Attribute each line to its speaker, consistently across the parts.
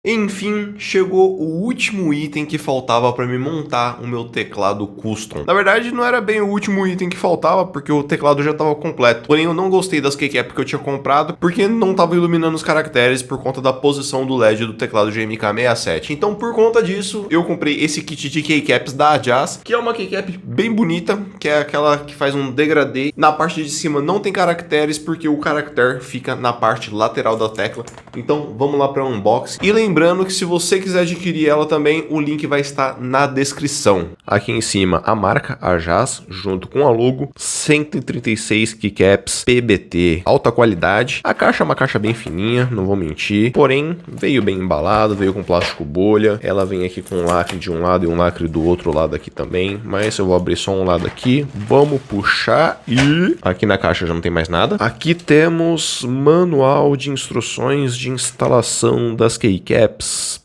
Speaker 1: Enfim, chegou o último item que faltava para me montar o meu teclado custom. Na verdade, não era bem o último item que faltava, porque o teclado já estava completo. Porém, eu não gostei das keycaps que eu tinha comprado, porque não estava iluminando os caracteres por conta da posição do LED do teclado GMK67. Então, por conta disso, eu comprei esse kit de keycaps da Ajaz, que é uma keycap bem bonita, que é aquela que faz um degradê. Na parte de cima não tem caracteres, porque o caractere fica na parte lateral da tecla. Então, vamos lá para o unboxing. E lembrando que se você quiser adquirir ela também, o link vai estar na descrição. Aqui em cima a marca Ajaz, junto com a logo, 136 keycaps PBT, alta qualidade. A caixa é uma caixa bem fininha, não vou mentir, porém veio bem embalado, veio com plástico bolha. Ela vem aqui com um lacre de um lado e um lacre do outro lado aqui também, mas eu vou abrir só um lado aqui. Vamos puxar e aqui na caixa já não tem mais nada. Aqui temos manual de instruções de instalação das keycaps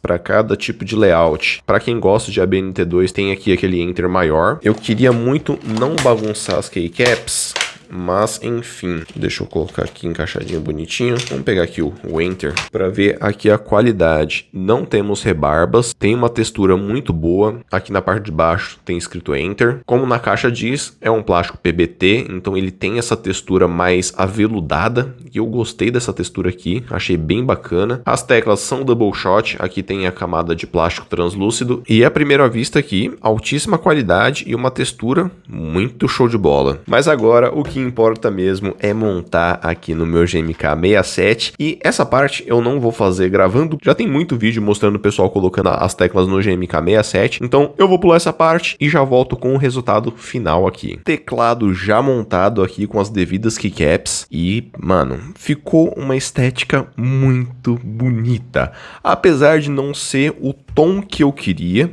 Speaker 1: para cada tipo de layout. Para quem gosta de ABNT2, tem aqui aquele enter maior. Eu queria muito não bagunçar as keycaps, mas enfim, deixa eu colocar aqui encaixadinho bonitinho. Vamos pegar aqui o Enter para ver aqui a qualidade. Não temos rebarbas, tem uma textura muito boa. Aqui na parte de baixo tem escrito Enter. Como na caixa diz, é um plástico PBT, então ele tem essa textura mais aveludada. E eu gostei dessa textura aqui, achei bem bacana. As teclas são double shot, aqui tem a camada de plástico translúcido. E à primeira vista aqui, altíssima qualidade e uma textura muito show de bola. Mas agora o que importa mesmo é montar aqui no meu GMK67, e essa parte eu não vou fazer gravando, já tem muito vídeo mostrando o pessoal colocando as teclas no GMK67, então eu vou pular essa parte e já volto com o resultado final aqui. Teclado já montado aqui com as devidas keycaps e, mano, ficou uma estética muito bonita, apesar de não ser o tom que eu queria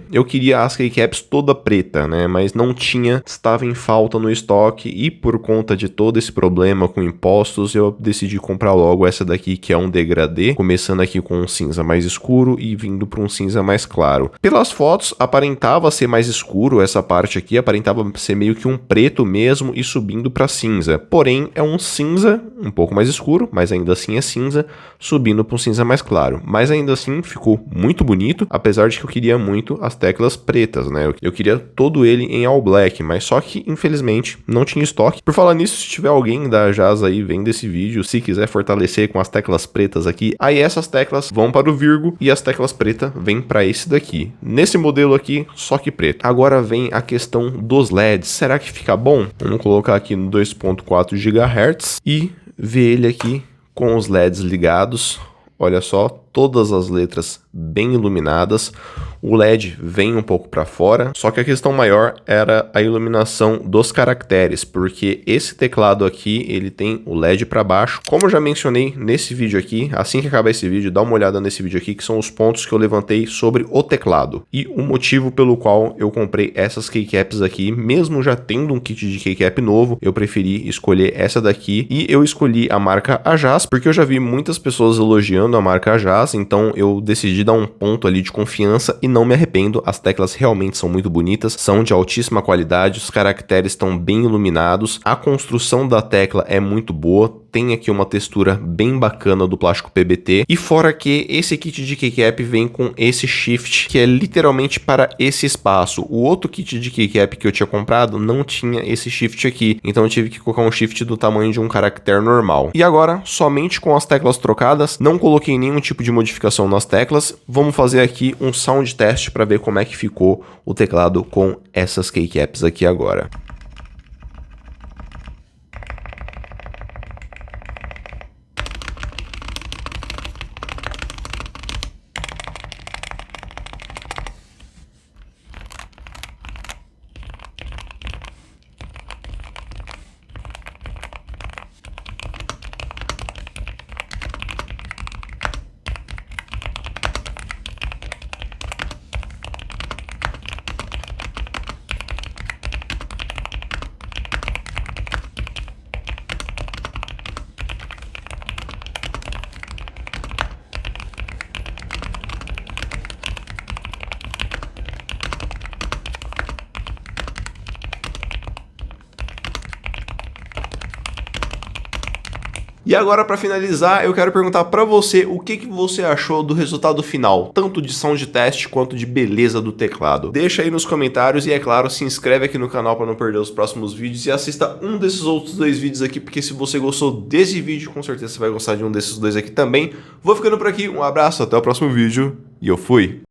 Speaker 1: as keycaps toda preta, né, mas não tinha, estava em falta no estoque e por conta de todo esse problema com impostos, eu decidi comprar logo essa daqui, que é um degradê, começando aqui com um cinza mais escuro e vindo para um cinza mais claro. Pelas fotos, aparentava ser mais escuro essa parte aqui, aparentava ser meio que um preto mesmo e subindo para cinza. Porém, é um cinza um pouco mais escuro, mas ainda assim é cinza, subindo para um cinza mais claro. Mas ainda assim ficou muito bonito, apesar de que eu queria muito as teclas pretas, né? Eu queria todo ele em all black, mas só que infelizmente não tinha estoque. Por falar nisso, se tiver alguém da Ajaz aí vendo esse vídeo, se quiser fortalecer com as teclas pretas aqui, aí essas teclas vão para o Virgo e as teclas pretas vêm para esse daqui. Nesse modelo aqui, só que preto. Agora vem a questão dos LEDs. Será que fica bom? Vamos colocar aqui no 2.4 GHz e ver ele aqui com os LEDs ligados. Olha só, todas as letras bem iluminadas. O LED vem um pouco para fora, só que a questão maior era a iluminação dos caracteres, porque esse teclado aqui, ele tem o LED para baixo. Como eu já mencionei nesse vídeo aqui, assim que acabar esse vídeo, dá uma olhada nesse vídeo aqui, que são os pontos que eu levantei sobre o teclado. E o motivo pelo qual eu comprei essas keycaps aqui, mesmo já tendo um kit de keycap novo, eu preferi escolher essa daqui, e eu escolhi a marca Ajaz, porque eu já vi muitas pessoas elogiando a marca Ajaz, então eu decidi dar um ponto ali de confiança e não me arrependo. As teclas realmente são muito bonitas, são de altíssima qualidade, os caracteres estão bem iluminados, a construção da tecla é muito boa, tem aqui uma textura bem bacana do plástico PBT, e fora que esse kit de keycap vem com esse shift, que é literalmente para esse espaço. O outro kit de keycap que eu tinha comprado não tinha esse shift aqui, então eu tive que colocar um shift do tamanho de um caractere normal. E agora, somente com as teclas trocadas, não coloquei nenhum tipo de modificação nas teclas, vamos fazer aqui um sound test para ver como é que ficou o teclado com essas keycaps aqui agora. E agora, para finalizar, eu quero perguntar para você o que você achou do resultado final, tanto de som de teste quanto de beleza do teclado. Deixa aí nos comentários e, é claro, se inscreve aqui no canal para não perder os próximos vídeos e assista um desses outros dois vídeos aqui, porque se você gostou desse vídeo, com certeza você vai gostar de um desses dois aqui também. Vou ficando por aqui, um abraço, até o próximo vídeo e eu fui!